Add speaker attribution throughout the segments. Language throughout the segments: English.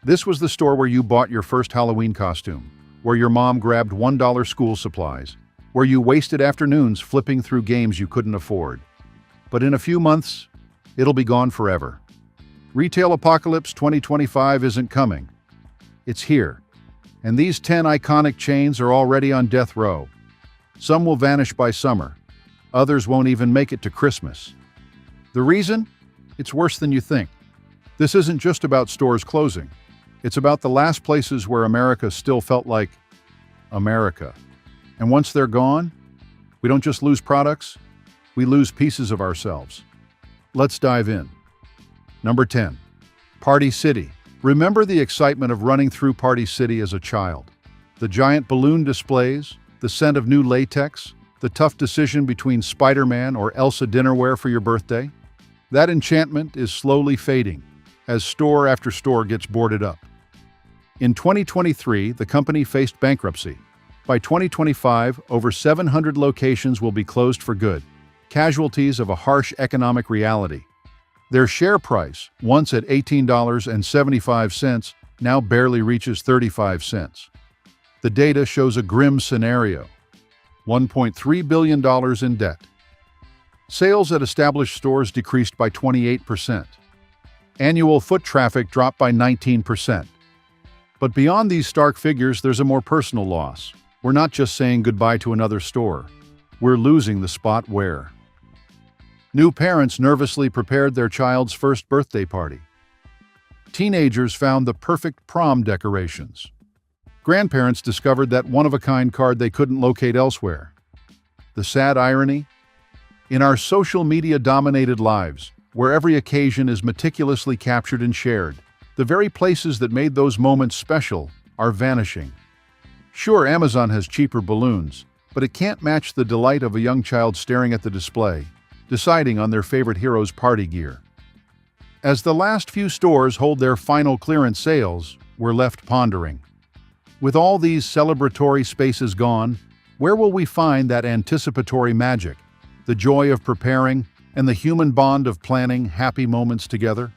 Speaker 1: This was the store where you bought your first Halloween costume, where your mom grabbed $1 school supplies, where you wasted afternoons flipping through games you couldn't afford. But in a few months, it'll be gone forever. Retail Apocalypse 2025 isn't coming. It's here. And these 10 iconic chains are already on death row. Some will vanish by summer. Others won't even make it to Christmas. The reason? It's worse than you think. This isn't just about stores closing. It's about the last places where America still felt like America. And once they're gone, we don't just lose products, we lose pieces of ourselves. Let's dive in. Number 10. Party City. Remember the excitement of running through Party City as a child? The giant balloon displays, the scent of new latex, the tough decision between Spider-Man or Elsa dinnerware for your birthday? That enchantment is slowly fading as store after store gets boarded up. In 2023, the company faced bankruptcy. By 2025, over 700 locations will be closed for good, casualties of a harsh economic reality. Their share price, once at $18.75, now barely reaches 35 cents. The data shows a grim scenario. $1.3 billion in debt. Sales at established stores decreased by 28%. Annual foot traffic dropped by 19%. But beyond these stark figures, there's a more personal loss. We're not just saying goodbye to another store. We're losing the spot where new parents nervously prepared their child's first birthday party. Teenagers found the perfect prom decorations. Grandparents discovered that one-of-a-kind card they couldn't locate elsewhere. The sad irony? In our social media-dominated lives, where every occasion is meticulously captured and shared, the very places that made those moments special are vanishing. Sure, Amazon has cheaper balloons, but it can't match the delight of a young child staring at the display, deciding on their favorite hero's party gear. As the last few stores hold their final clearance sales, we're left pondering. With all these celebratory spaces gone, where will we find that anticipatory magic, the joy of preparing, and the human bond of planning happy moments together?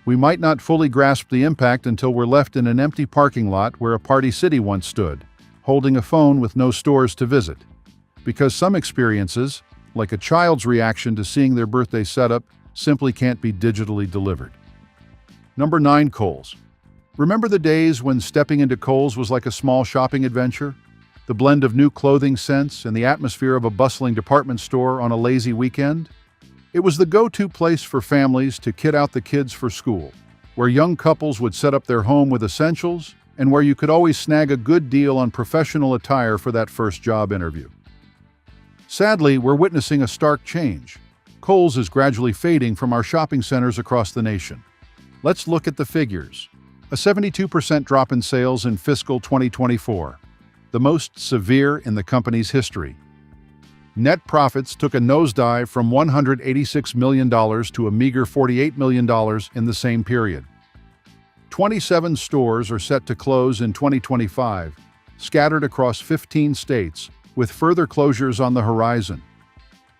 Speaker 1: We might not fully grasp the impact until we're left in an empty parking lot where a Party City once stood, holding a phone with no stores to visit. Because some experiences, like a child's reaction to seeing their birthday setup, simply can't be digitally delivered. Number 9. Kohl's. Remember the days when stepping into Kohl's was like a small shopping adventure? The blend of new clothing scents and the atmosphere of a bustling department store on a lazy weekend? It was the go-to place for families to kit out the kids for school, where young couples would set up their home with essentials, and where you could always snag a good deal on professional attire for that first job interview. Sadly, we're witnessing a stark change. Kohl's is gradually fading from our shopping centers across the nation. Let's look at the figures. A 72% drop in sales in fiscal 2024, the most severe in the company's history. Net profits took a nosedive from $186 million to a meager $48 million in the same period. 27 stores are set to close in 2025, scattered across 15 states, with further closures on the horizon.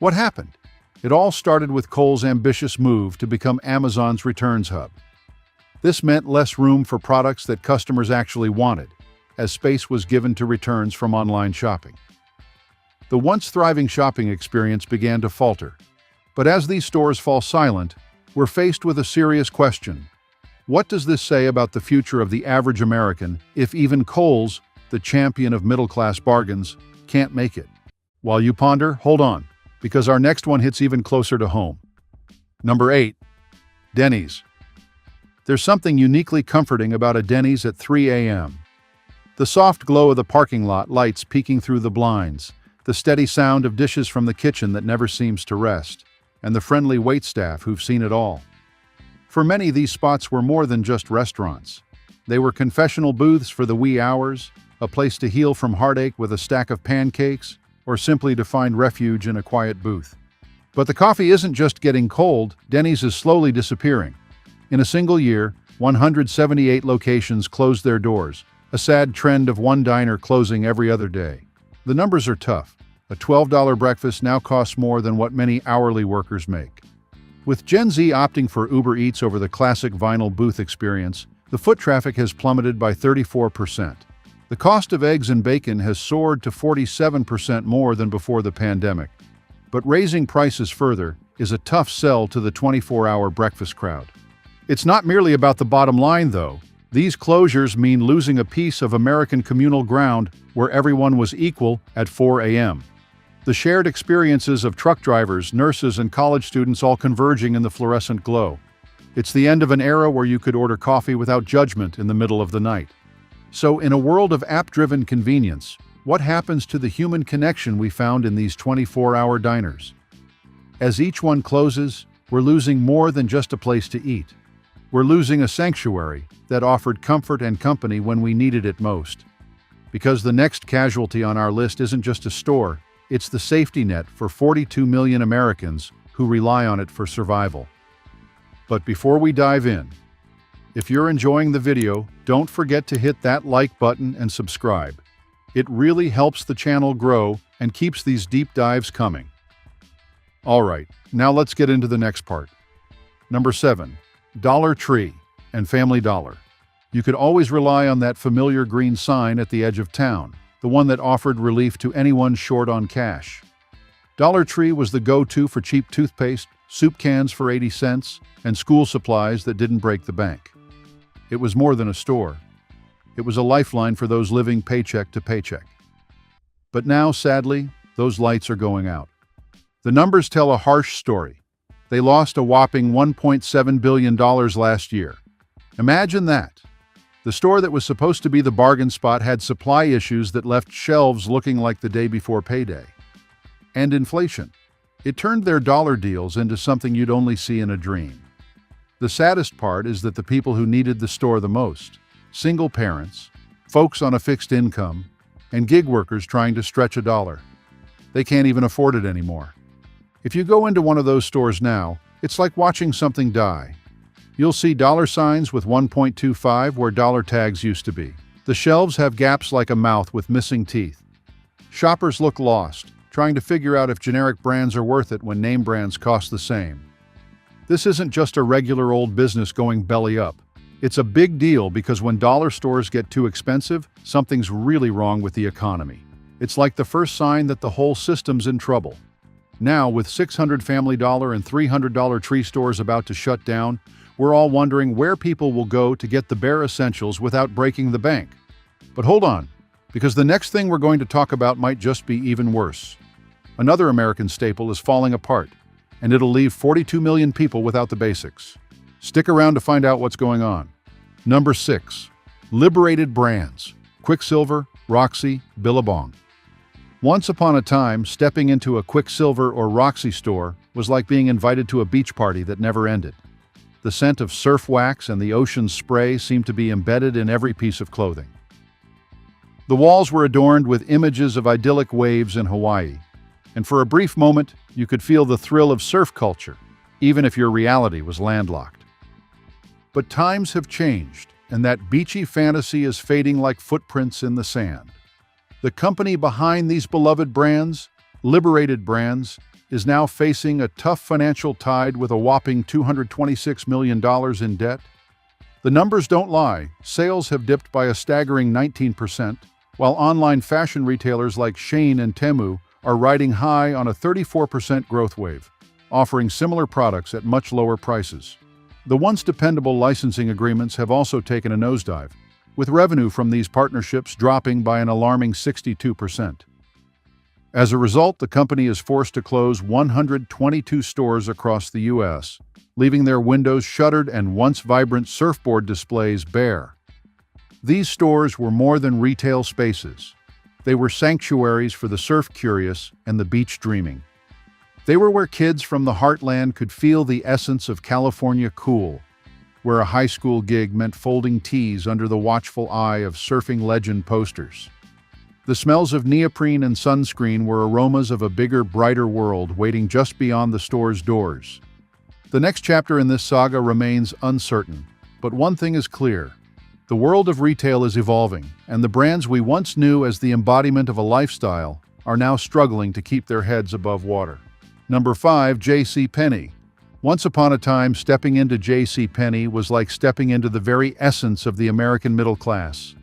Speaker 1: What happened? It all started with Kohl's ambitious move to become Amazon's returns hub. This meant less room for products that customers actually wanted, as space was given to returns from online shopping. The once thriving shopping experience began to falter. But as these stores fall silent, we're faced with a serious question. What does this say about the future of the average American if even Kohl's, the champion of middle-class bargains, can't make it? While you ponder, hold on, because our next one hits even closer to home. Number 8. Denny's. There's something uniquely comforting about a Denny's at 3 a.m. The soft glow of the parking lot lights peeking through the blinds, the steady sound of dishes from the kitchen that never seems to rest, and the friendly waitstaff who've seen it all. For many, these spots were more than just restaurants. They were confessional booths for the wee hours, a place to heal from heartache with a stack of pancakes, or simply to find refuge in a quiet booth. But the coffee isn't just getting cold, Denny's is slowly disappearing. In a single year, 178 locations closed their doors, a sad trend of one diner closing every other day. The numbers are tough. A $12 breakfast now costs more than what many hourly workers make. With Gen Z opting for Uber Eats over the classic vinyl booth experience, The foot traffic has plummeted by 34%. The cost of eggs and bacon has soared to 47% more than before the pandemic. But raising prices further is a tough sell to the 24-hour breakfast crowd. It's not merely about the bottom line, though. These closures mean losing a piece of American communal ground where everyone was equal at 4 a.m. The shared experiences of truck drivers, nurses, and college students all converging in the fluorescent glow. It's the end of an era where you could order coffee without judgment in the middle of the night. So, in a world of app-driven convenience, what happens to the human connection we found in these 24-hour diners? As each one closes, we're losing more than just a place to eat. We're losing a sanctuary that offered comfort and company when we needed it most. Because the next casualty on our list isn't just a store, it's the safety net for 42 million Americans who rely on it for survival. But before we dive in, if you're enjoying the video, don't forget to hit that like button and subscribe. It really helps the channel grow and keeps these deep dives coming. Alright, now let's get into the next part. Number 7. Dollar Tree and Family Dollar. You could always rely on that familiar green sign at the edge of town, the one that offered relief to anyone short on cash. Dollar Tree was the go-to for cheap toothpaste, soup cans for 80 cents, and school supplies that didn't break the bank. It was more than a store. It was a lifeline for those living paycheck to paycheck. But now, sadly, those lights are going out. The numbers tell a harsh story. They lost a whopping $1.7 billion last year. Imagine that. The store that was supposed to be the bargain spot had supply issues that left shelves looking like the day before payday. And inflation. It turned their dollar deals into something you'd only see in a dream. The saddest part is that the people who needed the store the most, single parents, folks on a fixed income, and gig workers trying to stretch a dollar, they can't even afford it anymore. If you go into one of those stores now, it's like watching something die. You'll see dollar signs with 1.25 where dollar tags used to be. The shelves have gaps like a mouth with missing teeth. Shoppers look lost, trying to figure out if generic brands are worth it when name brands cost the same. This isn't just a regular old business going belly up. It's a big deal because when dollar stores get too expensive, something's really wrong with the economy. It's like the first sign that the whole system's in trouble. Now, with 600 Family Dollar and $300 Tree stores about to shut down, we're all wondering where people will go to get the bare essentials without breaking the bank. But hold on, because the next thing we're going to talk about might just be even worse. Another American staple is falling apart, and it'll leave 42 million people without the basics. Stick around to find out what's going on. Number 6. Liberated brands. Quicksilver, Roxy, Billabong. Once upon a time, stepping into a Quicksilver or Roxy store was like being invited to a beach party that never ended. The scent of surf wax and the ocean spray seemed to be embedded in every piece of clothing. The walls were adorned with images of idyllic waves in Hawaii, and for a brief moment, you could feel the thrill of surf culture, even if your reality was landlocked. But times have changed, and that beachy fantasy is fading like footprints in the sand. The company behind these beloved brands, Liberated Brands, is now facing a tough financial tide with a whopping $226 million in debt. The numbers don't lie. Sales have dipped by a staggering 19%, while online fashion retailers like Shein and Temu are riding high on a 34% growth wave, offering similar products at much lower prices. The once dependable licensing agreements have also taken a nosedive, with revenue from these partnerships dropping by an alarming 62%. As a result, the company is forced to close 122 stores across the U.S., leaving their windows shuttered and once vibrant surfboard displays bare. These stores were more than retail spaces. They were sanctuaries for the surf curious and the beach dreaming. They were where kids from the heartland could feel the essence of California cool, where a high school gig meant folding tees under the watchful eye of surfing legend posters. The smells of neoprene and sunscreen were aromas of a bigger, brighter world waiting just beyond the store's doors. The next chapter in this saga remains uncertain, but one thing is clear. The world of retail is evolving, and the brands we once knew as the embodiment of a lifestyle are now struggling to keep their heads above water. Number 5. JCPenney. Once upon a time, stepping into J.C. Penney was like stepping into the very essence of the American middle class.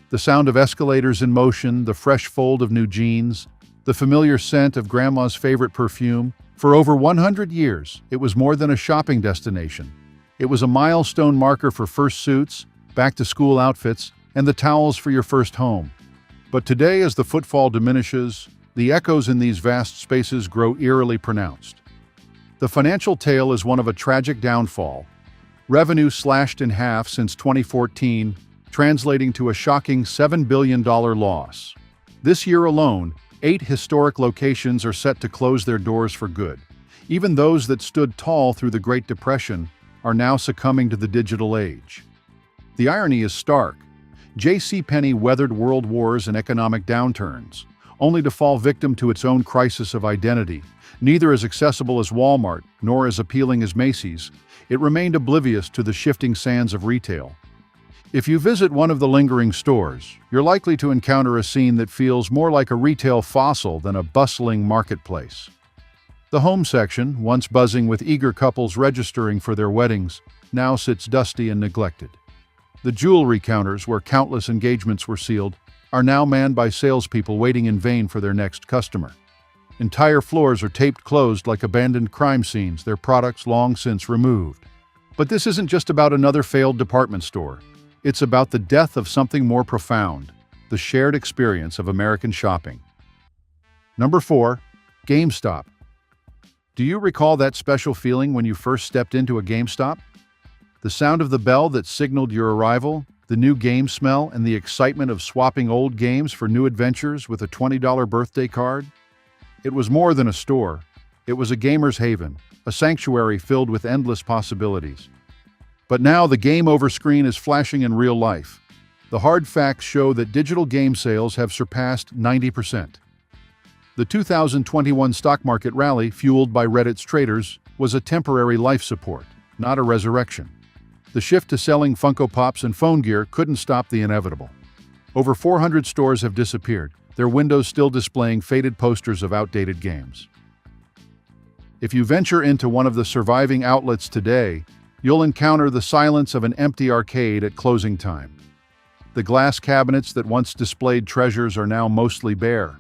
Speaker 1: The sound of escalators in motion, the fresh fold of new jeans, the familiar scent of Grandma's favorite perfume. For over 100 years, it was more than a shopping destination. It was a milestone marker for first suits, back-to-school outfits, and the towels for your first home. But today, as the footfall diminishes, the echoes in these vast spaces grow eerily pronounced. The financial tale is one of a tragic downfall. Revenue slashed in half since 2014, translating to a shocking $7 billion loss. This year alone, 8 historic locations are set to close their doors for good. Even those that stood tall through the Great Depression are now succumbing to the digital age. The irony is stark. J.C. Penney weathered world wars and economic downturns, only to fall victim to its own crisis of identity. Neither as accessible as Walmart, nor as appealing as Macy's, it remained oblivious to the shifting sands of retail. If you visit one of the lingering stores, you're likely to encounter a scene that feels more like a retail fossil than a bustling marketplace. The home section, once buzzing with eager couples registering for their weddings, now sits dusty and neglected. The jewelry counters, where countless engagements were sealed, are now manned by salespeople waiting in vain for their next customer. Entire floors are taped closed like abandoned crime scenes, their products long since removed. But this isn't just about another failed department store. It's about the death of something more profound, the shared experience of American shopping. Number 4. GameStop. Do you recall that special feeling when you first stepped into a GameStop? The sound of the bell that signaled your arrival, the new game smell, and the excitement of swapping old games for new adventures with a $20 birthday card? It was more than a store. It was a gamer's haven, a sanctuary filled with endless possibilities. But now the game over screen is flashing in real life. The hard facts show that digital game sales have surpassed 90%. The 2021 stock market rally, fueled by Reddit's traders, was a temporary life support, not a resurrection. The shift to selling Funko Pops and phone gear couldn't stop the inevitable. Over 400 stores have disappeared, their windows still displaying faded posters of outdated games. If you venture into one of the surviving outlets today, you'll encounter the silence of an empty arcade at closing time. The glass cabinets that once displayed treasures are now mostly bare.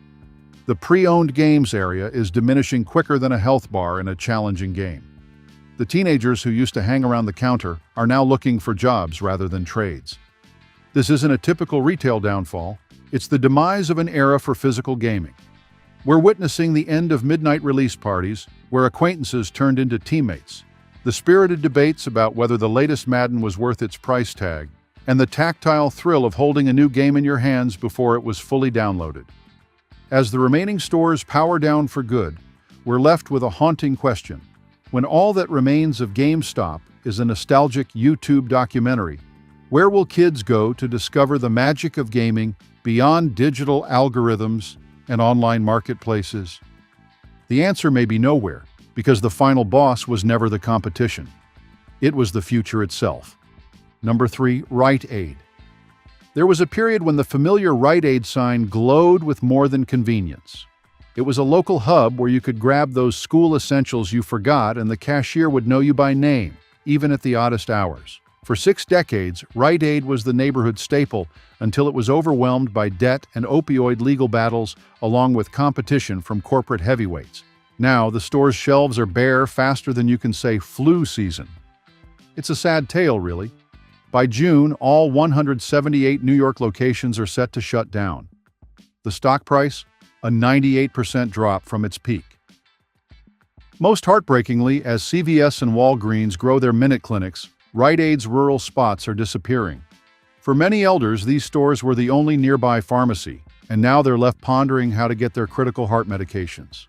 Speaker 1: The pre-owned games area is diminishing quicker than a health bar in a challenging game. The teenagers who used to hang around the counter are now looking for jobs rather than trades. This isn't a typical retail downfall. It's the demise of an era for physical gaming. We're witnessing the end of midnight release parties, where acquaintances turned into teammates, the spirited debates about whether the latest Madden was worth its price tag, and the tactile thrill of holding a new game in your hands before it was fully downloaded. As the remaining stores power down for good, we're left with a haunting question. When all that remains of GameStop is a nostalgic YouTube documentary, where will kids go to discover the magic of gaming beyond digital algorithms and online marketplaces? The answer may be nowhere, because the final boss was never the competition. It was the future itself. Number 3. Rite Aid. There was a period when the familiar Rite Aid sign glowed with more than convenience. It was a local hub where you could grab those school essentials you forgot and the cashier would know you by name, even at the oddest hours. For 6 decades, Rite Aid was the neighborhood staple until it was overwhelmed by debt and opioid legal battles, along with competition from corporate heavyweights. Now, the store's shelves are bare faster than you can say flu season. It's a sad tale, really. By June, all 178 New York locations are set to shut down. The stock price? A 98% drop from its peak. Most heartbreakingly, as CVS and Walgreens grow their minute clinics, Rite Aid's rural spots are disappearing. For many elders, these stores were the only nearby pharmacy, and now they're left pondering how to get their critical heart medications.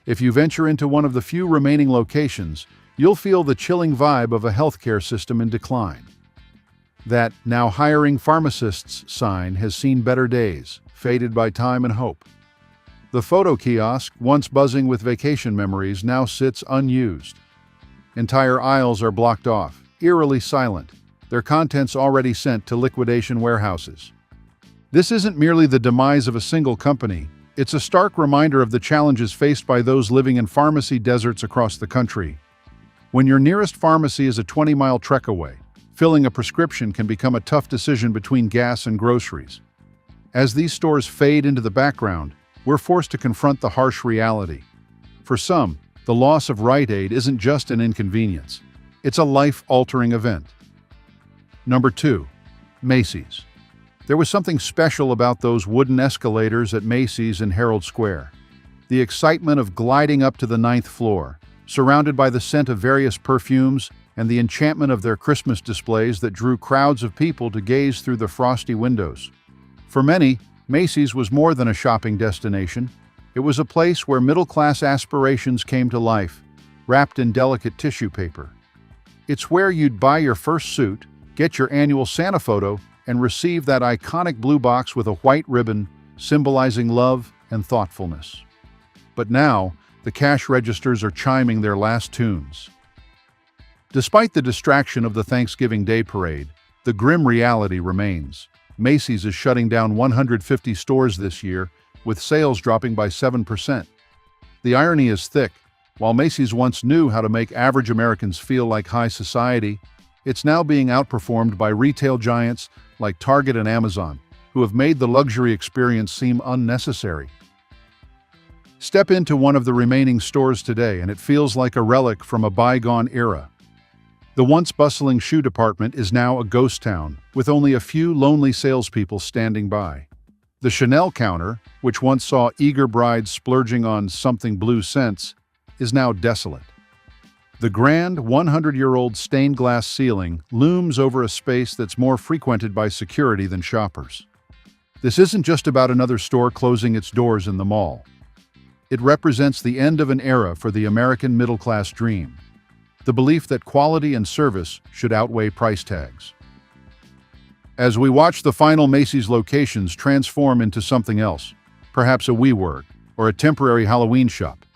Speaker 1: If you venture into one of the few remaining locations, you'll feel the chilling vibe of a healthcare system in decline. That "now hiring pharmacists" sign has seen better days, faded by time and hope. The photo kiosk, once buzzing with vacation memories, now sits unused. Entire aisles are blocked off, eerily silent, their contents already sent to liquidation warehouses. This isn't merely the demise of a single company, it's a stark reminder of the challenges faced by those living in pharmacy deserts across the country. When your nearest pharmacy is a 20-mile trek away, filling a prescription can become a tough decision between gas and groceries. As these stores fade into the background, we're forced to confront the harsh reality. For some, the loss of Rite Aid isn't just an inconvenience. It's a life-altering event. Number 2. Macy's. There was something special about those wooden escalators at Macy's in Herald Square. The excitement of gliding up to the 9th floor, surrounded by the scent of various perfumes and the enchantment of their Christmas displays that drew crowds of people to gaze through the frosty windows. For many, Macy's was more than a shopping destination. It was a place where middle-class aspirations came to life, wrapped in delicate tissue paper. It's where you'd buy your first suit, get your annual Santa photo, and receive that iconic blue box with a white ribbon symbolizing love and thoughtfulness. But now, the cash registers are chiming their last tunes. Despite the distraction of the Thanksgiving Day parade, the grim reality remains. Macy's is shutting down 150 stores this year, with sales dropping by 7%. The irony is thick. While Macy's once knew how to make average Americans feel like high society, it's now being outperformed by retail giants like Target and Amazon, who have made the luxury experience seem unnecessary. Step into one of the remaining stores today and it feels like a relic from a bygone era. The once bustling shoe department is now a ghost town, with only a few lonely salespeople standing by. The Chanel counter, which once saw eager brides splurging on something blue scents, is now desolate. The grand 100-year-old stained glass ceiling looms over a space that's more frequented by security than shoppers. This isn't just about another store closing its doors in the mall. It represents the end of an era for the American middle-class dream, the belief that quality and service should outweigh price tags. As we watch the final Macy's locations transform into something else, perhaps a WeWork or a temporary Halloween shop,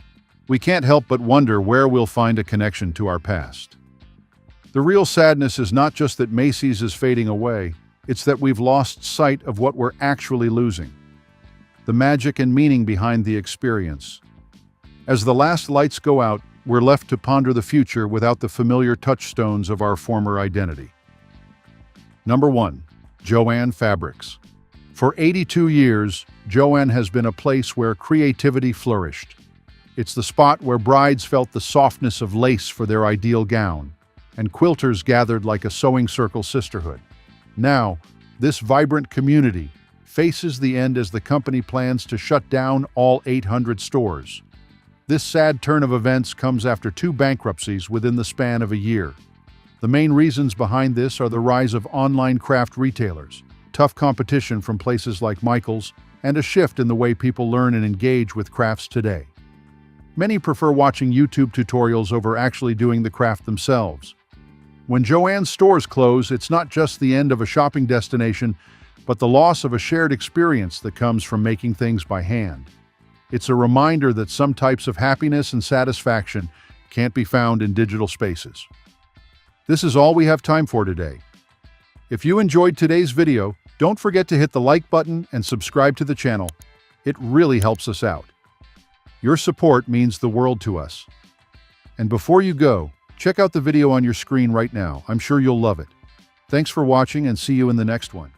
Speaker 1: we can't help but wonder where we'll find a connection to our past. The real sadness is not just that Macy's is fading away, it's that we've lost sight of what we're actually losing: the magic and meaning behind the experience. As the last lights go out, we're left to ponder the future without the familiar touchstones of our former identity. Number 1. Jo-Ann Fabrics. For 82 years, Jo-Ann has been a place where creativity flourished. It's the spot where brides felt the softness of lace for their ideal gown, and quilters gathered like a sewing circle sisterhood. Now, this vibrant community faces the end as the company plans to shut down all 800 stores. This sad turn of events comes after 2 bankruptcies within the span of a year. The main reasons behind this are the rise of online craft retailers, tough competition from places like Michael's, and a shift in the way people learn and engage with crafts today. Many prefer watching YouTube tutorials over actually doing the craft themselves. When Jo-Ann's stores close, it's not just the end of a shopping destination, but the loss of a shared experience that comes from making things by hand. It's a reminder that some types of happiness and satisfaction can't be found in digital spaces. This is all we have time for today. If you enjoyed today's video, don't forget to hit the like button and subscribe to the channel. It really helps us out. Your support means the world to us. And before you go, check out the video on your screen right now. I'm sure you'll love it. Thanks for watching and see you in the next one.